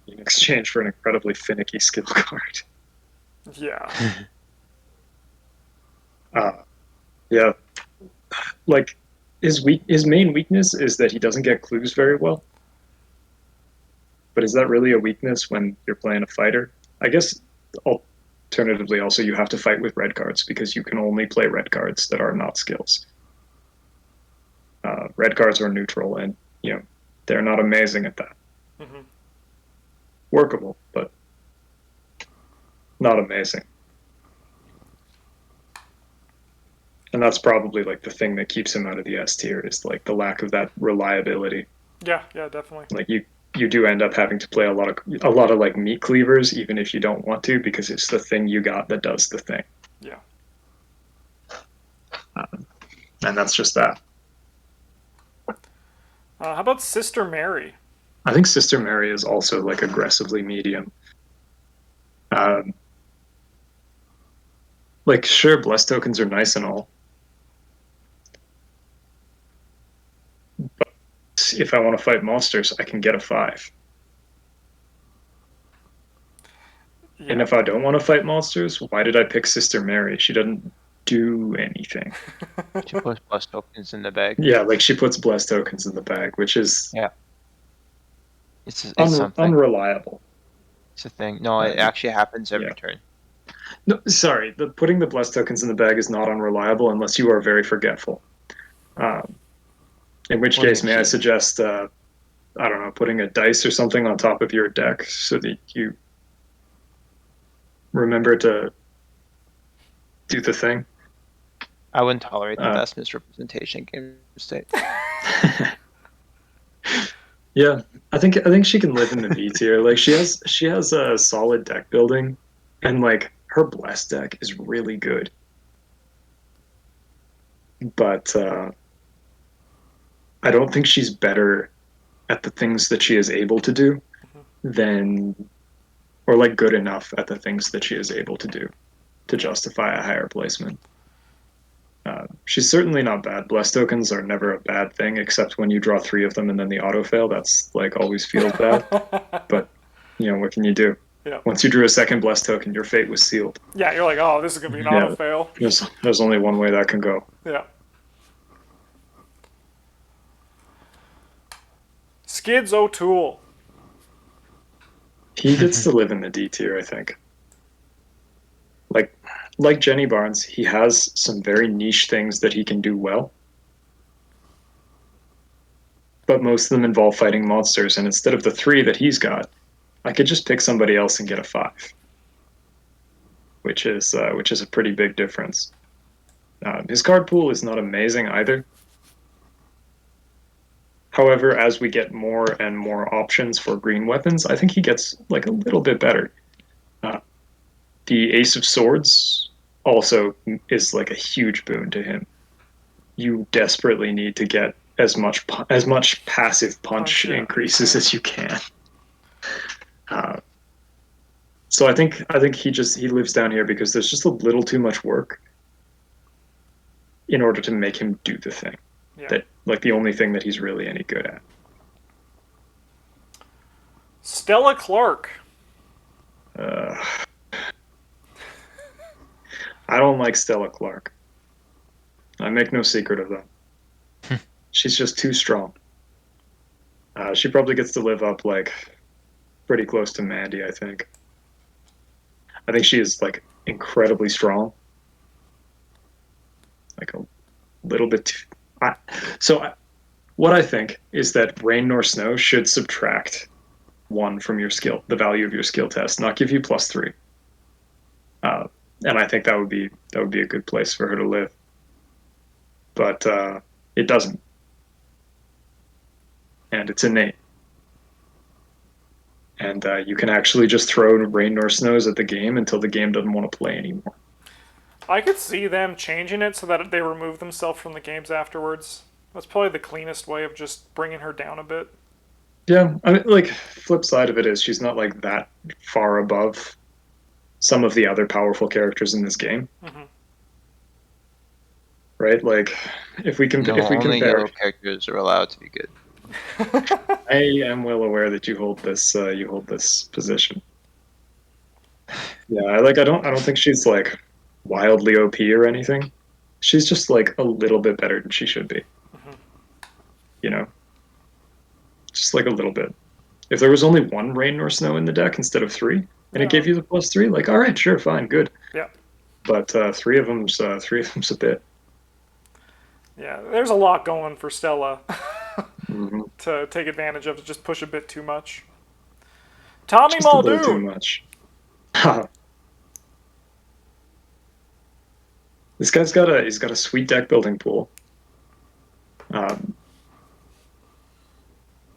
In exchange for an incredibly finicky skill card. Yeah. Yeah, like his main weakness is that he doesn't get clues very well. But is that really a weakness when you're playing a fighter? I guess alternatively, also you have to fight with red cards because you can only play red cards that are not skills. Red cards are neutral, and they're not amazing at that. Mm-hmm. Workable, but not amazing. And that's probably like the thing that keeps him out of the S tier is like the lack of that reliability. Yeah, definitely. Like you do end up having to play a lot of like meat cleavers, even if you don't want to, because it's the thing you got that does the thing. Yeah. And that's just that. How about Sister Mary? I think Sister Mary is also like aggressively medium. Like sure, bless tokens are nice and all, but if I want to fight monsters, I can get a 5. Yeah. And if I don't want to fight monsters, why did I pick Sister Mary? She doesn't do anything. She puts plus tokens in the bag. Yeah, like she puts bless tokens in the bag, which is it's something. Unreliable. It's a thing. No, it actually happens every turn. No, sorry, putting the bless tokens in the bag is not unreliable unless you are very forgetful. In which case, may I suggest, I don't know, putting a dice or something on top of your deck so that you remember to do the thing. I wouldn't tolerate the best misrepresentation game state. Yeah, I think she can live in the B tier. Like she has a solid deck building, and like her bless deck is really good. But I don't think she's better at the things that she is able to do or like good enough at the things that she is able to do to justify a higher placement. She's certainly not bad. Bless tokens are never a bad thing, except when you draw 3 of them and then the auto fail. That's like always feels bad. But what can you do? Yeah. Once you drew a second bless token, your fate was sealed. Yeah, you're like, oh, this is gonna be an auto fail. There's only one way that can go. Yeah. Skids O'Toole. He gets to live in the D tier, I think. Like Jenny Barnes, he has some very niche things that he can do well. But most of them involve fighting monsters, and instead of the 3 that he's got, I could just pick somebody else and get a 5. Which is a pretty big difference. His card pool is not amazing either. However, as we get more and more options for green weapons, I think he gets like a little bit better. The Ace of Swords also is like a huge boon to him. You desperately need to get as much passive punch increases as you can. So I think he lives down here because there's just a little too much work in order to make him do the thing. That like the only thing that he's really any good at. Stella Clark. I don't like Stella Clark. I make no secret of that. She's just too strong. She probably gets to live up like pretty close to Mandy, I think. I think she is like incredibly strong. Like a little bit too... what I think is that rain nor snow should subtract 1 from your skill, the value of your skill test, not give you +3. And I think that would be a good place for her to live. But it doesn't, and it's innate. And you can actually just throw rain nor snows at the game until the game doesn't want to play anymore. I could see them changing it so that they remove themselves from the games afterwards. That's probably the cleanest way of just bringing her down a bit. Yeah, I mean, like, flip side of it is she's not like that far above some of the other powerful characters in this game. Mm-hmm. Right? Like, if we only compare, yellow characters are allowed to be good. I am well aware that you hold this position. Yeah, I don't think she's like wildly OP or anything. She's just like a little bit better than she should be. Mm-hmm. You know? Just like a little bit. If there was only 1 rain or snow in the deck instead of 3, and it gave you the +3, like, all right, sure, fine, good. Yeah. But 3 of them's a bit. Yeah, there's a lot going for Stella Mm-hmm. to take advantage of, to just push a bit too much. Tommy Just a little too Muldoon! much. This guy's got a sweet deck building pool.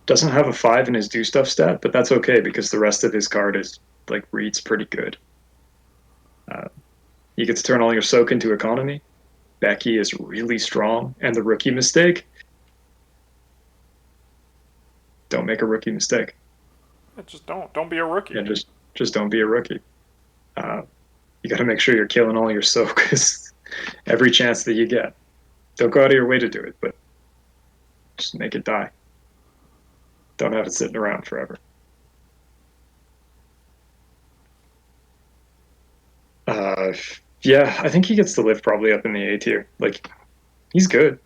Doesn't have a 5 in his do stuff stat, but that's okay because the rest of his card is like reads pretty good. You get to turn all your soak into economy. Becky is really strong, and the rookie mistake. Don't make a rookie mistake. Just don't be a rookie. Yeah, just don't be a rookie. You got to make sure you're killing all your soak every chance that you get. Don't go out of your way to do it, but just make it die. Don't have it sitting around forever. Yeah, I think he gets to live probably up in the A tier. Like, he's good.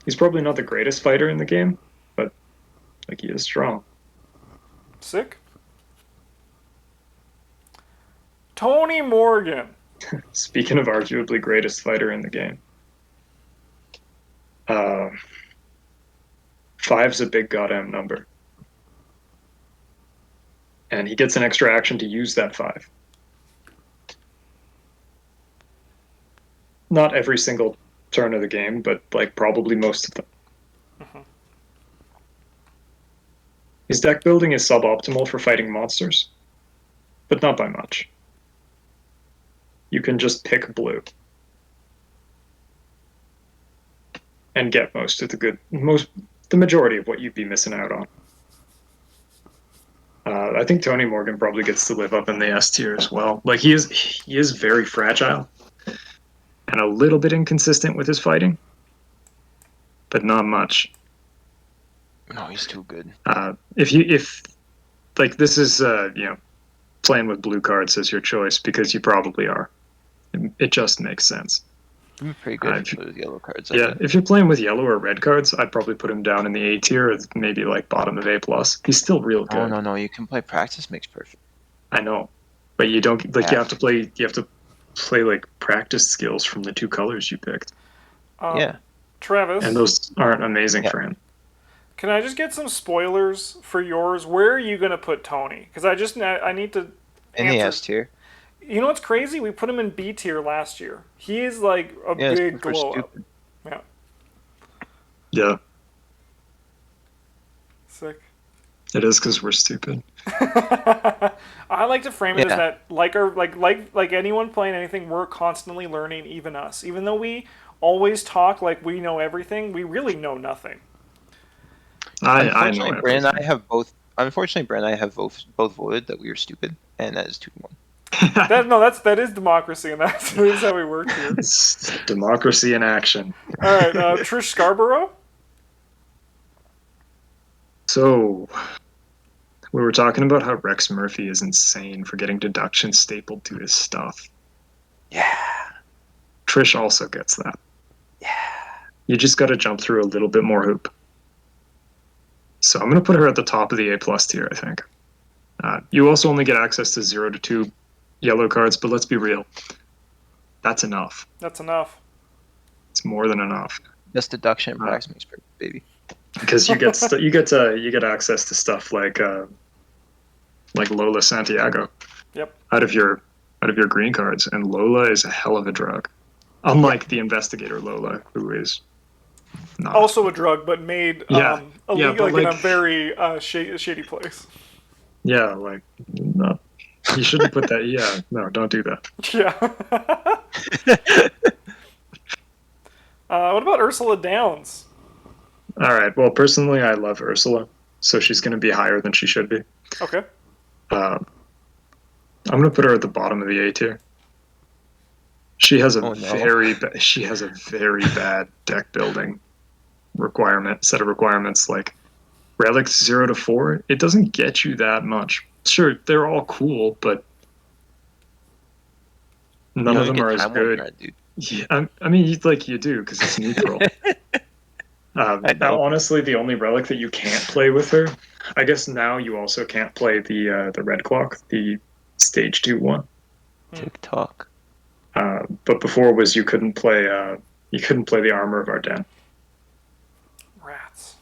He's probably not the greatest fighter in the game, but like he is strong. Sick. Tony Morgan. Speaking of arguably greatest fighter in the game. 5's a big goddamn number. And he gets an extra action to use that 5. Not every single turn of the game, but like probably most of them. Mm-hmm. His deck building is suboptimal for fighting monsters, but not by much. You can just pick blue and get the majority of what you'd be missing out on. I think Tony Morgan probably gets to live up in the S tier as well. Like he is very fragile and a little bit inconsistent with his fighting, but not much. No, he's too good. If this is playing with blue cards as your choice, because you probably are. It just makes sense. I'm pretty good if you play with yellow cards. If you're playing with yellow or red cards, I'd probably put him down in the A tier, or maybe like bottom of A+. He's still real good. No. You can play practice makes perfect. I know, but you don't like. You have to play like practice skills from the 2 colors you picked. Yeah, Travis. And those aren't amazing for him. Can I just get some spoilers for yours? Where are you gonna put Tony? Because I need to. In the S tier. You know what's crazy? We put him in B tier last year. He is like a big glow up. Yeah. Yeah. Sick. It is because we're stupid. I like to frame it as that, like anyone playing anything, we're constantly learning, even us. Even though we always talk like we know everything, we really know nothing. I know. Bryn and I have both. Unfortunately, Bryn and I have both voted that we were stupid, and that is 2-1. That is democracy, and that is how we work here. It's democracy in action. All right, Trish Scarborough. So, we were talking about how Rex Murphy is insane for getting deduction stapled to his stuff. Yeah. Trish also gets that. Yeah. You just got to jump through a little bit more hoop. So I'm going to put her at the top of the A+ tier, I think. You also only get access to 0 to 2 yellow cards, but let's be real. That's enough. That's enough. It's more than enough. That's deduction and practice makes perfect, baby. Because you get you get access to stuff like Lola Santiago. Yep. Out of your green cards, and Lola is a hell of a drug. Unlike the investigator Lola, who is not. Also a drug, but made illegal, but in a very shady place. Yeah, like no, you shouldn't put that. Yeah, no, don't do that. Yeah. What about Ursula Downs? All right. Well, personally, I love Ursula, so she's going to be higher than she should be. Okay. I'm going to put her at the bottom of the A tier. She has a very bad deck building set of requirements. Like relics 0 to 4, it doesn't get you that much. Sure, they're all cool, but none of them are as good. Dude. Yeah, I mean, you do because it's neutral. Now, honestly, the only relic that you can't play with her, I guess now you also can't play the red clock, the stage 2 one. TikTok. But before was you couldn't play the armor of Ardennes. Rats.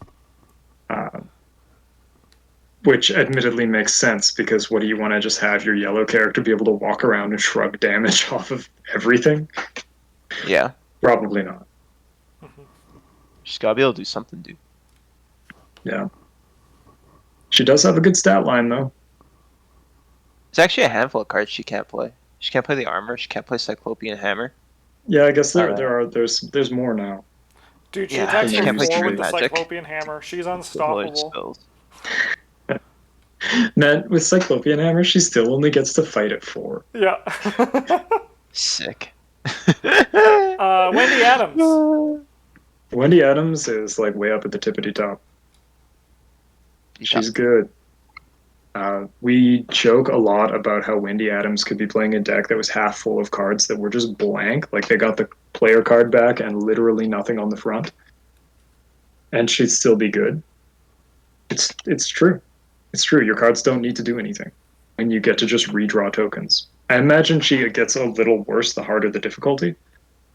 Which admittedly makes sense because what do you want to just have your yellow character be able to walk around and shrug damage off of everything? Yeah. Probably not. She's gotta be able to do something, dude. Yeah. She does have a good stat line though. There's actually a handful of cards she can't play. She can't play the armor. She can't play Cyclopean Hammer. Yeah, I guess there's more now. Dude, she Yeah, attacks she for can't play 4 with True the Magic. Cyclopean Hammer. She's unstoppable. Man, with Cyclopean Hammer, she still only gets to fight at 4. Yeah. Sick. Wendy Adams. Wendy Adams is like way up at the tippity top. She's good. We joke a lot about how Wendy Adams could be playing a deck that was half full of cards that were just blank, like they got the player card back and literally nothing on the front, and she'd still be good. It's true. It's true. Your cards don't need to do anything, and you get to just redraw tokens. I imagine she gets a little worse the harder the difficulty,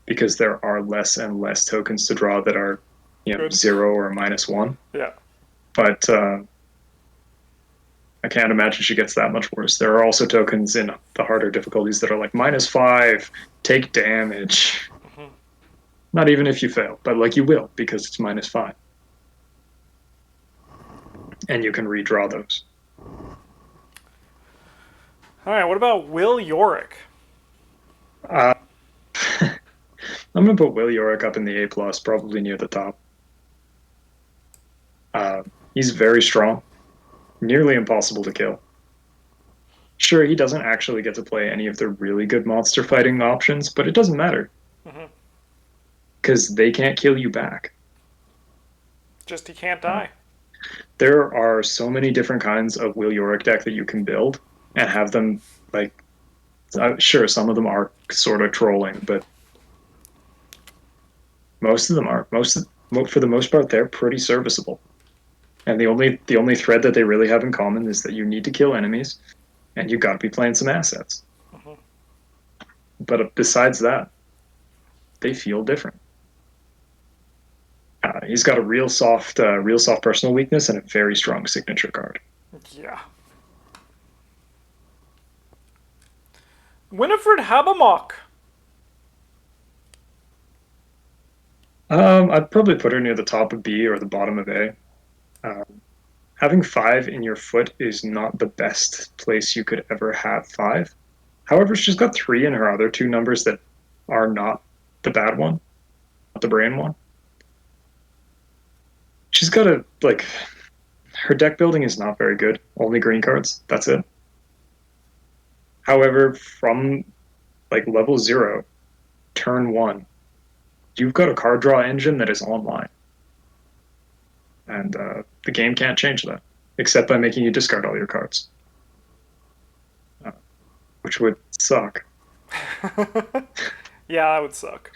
because there are less and less tokens to draw that are, 0 or -1. Yeah. But I can't imagine she gets that much worse. There are also tokens in the harder difficulties that are like -5, take damage. Mm-hmm. Not even if you fail, but like you will because it's -5. And you can redraw those. All right, what about Will Yorick? I'm going to put Will Yorick up in the A+, probably near the top. He's very strong. Nearly impossible to kill. Sure, he doesn't actually get to play any of the really good monster fighting options, but it doesn't matter. Because they can't kill you back. Just he can't die. There are so many different kinds of Will Yorick deck that you can build and have them, like, sure, some of them are sort of trolling, but most of them are. For the most part, they're pretty serviceable. And the only thread that they really have in common is that you need to kill enemies, and you got to be playing some assets. But besides that, they feel different. He's got a real soft personal weakness and a very strong signature card. Yeah. Winifred Habbamock. I'd probably put her near the top of B or the bottom of A. Having 5 in your foot is not the best place you could ever have 5. However, she's got 3 in her other 2 numbers that are not the bad one, not the brain one. She's got her deck building is not very good. Only green cards. That's it. However, from level 0, turn 1, you've got a card draw engine that is online. And the game can't change that, except by making you discard all your cards. Which would suck. Yeah, that would suck.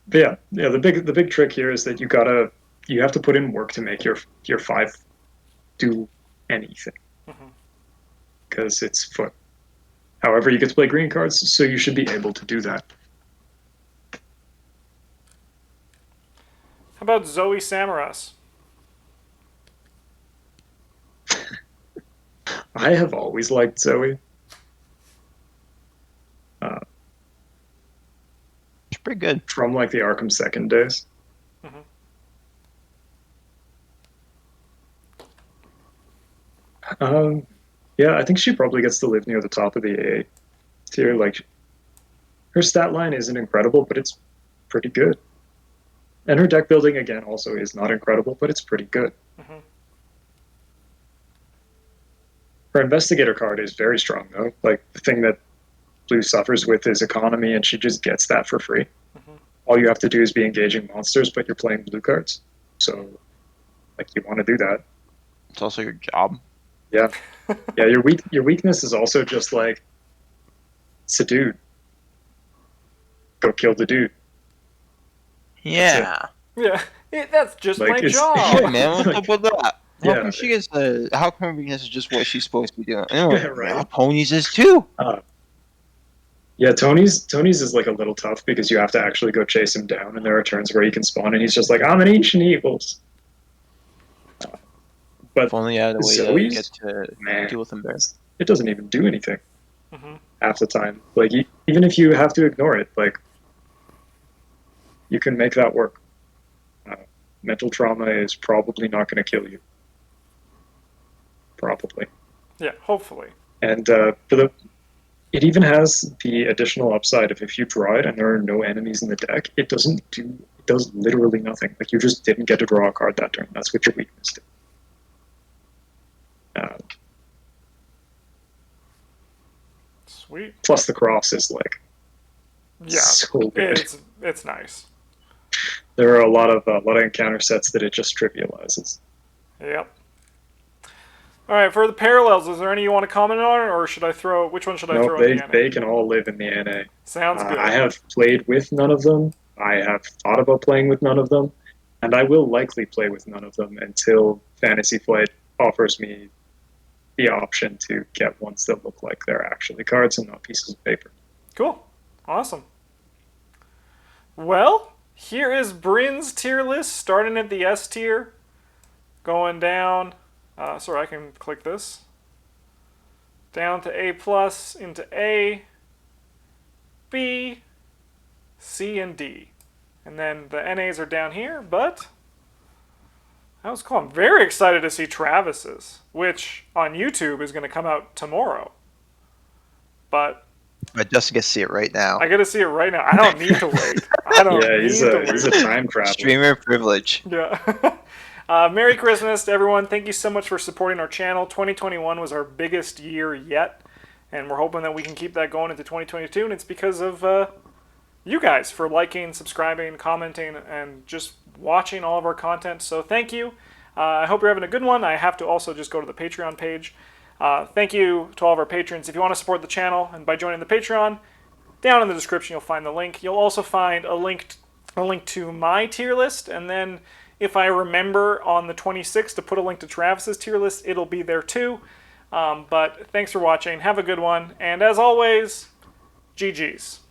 But yeah, the big trick here is that you have to put in work to make your 5 do anything. Because it's foot. However, you get to play green cards, so you should be able to do that. How about Zoey Samaras? I have always liked Zoe. It's pretty good. From like the Arkham Second days. Mm-hmm. Yeah, I think she probably gets to live near the top of the AA tier. Like, her stat line isn't incredible, but it's pretty good. And her deck building, again, also is not incredible, but it's pretty good. Mm-hmm. Her investigator card is very strong, though. Like, the thing that Blue suffers with is economy, and she just gets that for free. Mm-hmm. All you have to do is be engaging monsters, but you're playing blue cards. So, like, you want to do that. It's also your job. Yeah. Yeah, your weakness is also just like, it's a dude. Go kill the dude. Yeah. Yeah, that's just Like, my it's- job. Hey, man, what's up with that? How Yeah. come she gets how come this is just what she's supposed to be doing? Anyway, Yeah, right. well, Ponies is too. Yeah, Tony's is like a little tough because you have to actually go chase him down, and there are turns where he can spawn, and he's just like, I'm an ancient evils. But If only I had a way to Zoe's? get to Man. deal with them better. it doesn't even do anything Mm-hmm. half the time. Like, even if you have to ignore it, like, you can make that work. Mental trauma is probably not going to kill you. Probably. Yeah, hopefully. And it even has the additional upside of if you draw it and there are no enemies in the deck, it does literally nothing. Like, you just didn't get to draw a card that turn. That's what your weakness did. Sweet. Plus the cross is like Yeah, so good. it's nice. There are a lot of encounter sets that it just trivializes. Yep. All right, for the parallels, is there any you want to comment on, or should I throw? Which one should I No, throw in the they NA? can all live in the NA. Sounds good. I have played with none of them. I have thought about playing with none of them, and I will likely play with none of them until Fantasy Flight offers me the option to get ones that look like they're actually cards and not pieces of paper. Cool. Awesome. Well, here is Bryn's tier list, starting at the S tier, going down. Sorry, I can click this. Down to A+, into A, B, C, and D. And then the NAs are down here, but that was cool. I'm very excited to see Travis's, which on YouTube is going to come out tomorrow. But But just get to see it right now. I got to see it right now. I don't need to wait. I don't Yeah, need he's to a wait. he's a time traveler. Streamer privilege. Yeah. Merry Christmas to everyone. Thank you so much for supporting our channel. 2021 was our biggest year yet, and we're hoping that we can keep that going into 2022, and it's because of you guys for liking, subscribing, commenting, and just watching all of our content. So thank you. I hope you're having a good one. I have to also just go to the Patreon page. Thank you to all of our patrons. If you want to support the channel and by joining the Patreon, down in the description you'll find the link. You'll also find a link to my tier list, and then if I remember on the 26th to put a link to Travis's tier list, it'll be there too. But thanks for watching. Have a good one. And as always, GG's.